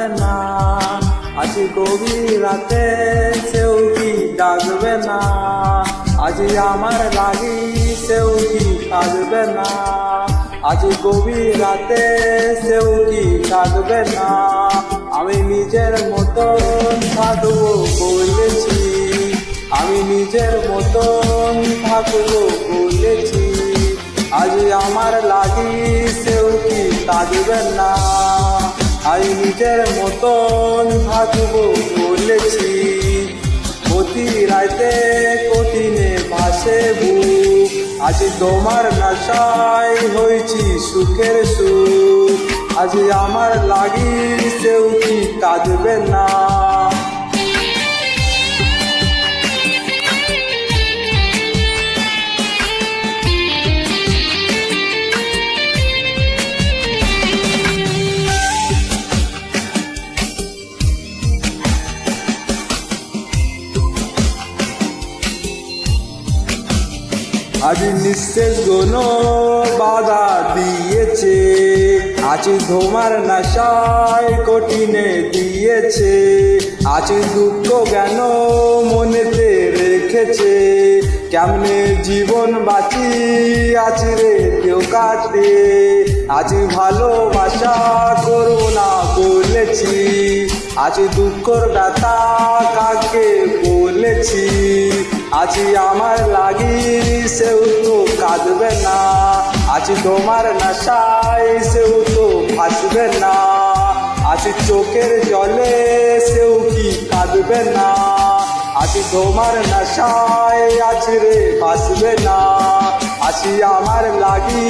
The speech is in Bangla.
কাঁদবে না, আজ গভীর রাতে সেও কি ডাকবে না, আজ আমার লাগি সেও কি কাঁদবে না, আজ গভীর রাতে সেও কি ডাকবে না। আমি নিজের মতন থাকবো বলেছি, আমি নিজের মতন থাকবো বলেছি, আজ আমার লাগি সেও কি কাঁদবে না, আমি নিজের মতন থাকবো বলেছি। প্রতি রাতে কঠিনে ভাসে বুক, আজ তোমার নেশায় হয়েছি সুখের সুখ, আজ আমার লাগি সেও কি কাঁদবে না। আজ নিঃশেষ গুনো বাধা দিয়েছে, আজ তোমার নেশায় কঠিনে দিয়েছে, আজ দুঃখ জ্ঞান মনেতে রেখেছে, কেমনে জীবন বাঁচি আজ রে কেউ কাটে, আজ ভালোবাসা করবো না বলেছি, আজ দুঃখর ব্যথা কাকে বলেছি, আজ আমার লাগি সেও তো কাঁদবে না, আজ তোমার নেশায় সেও তো ভাসবে না, আজ চোখের জলে সেও কি কাঁদবে না, আজ তোমার নেশায় আজ রে ভাসবে না, আজ আমার লাগি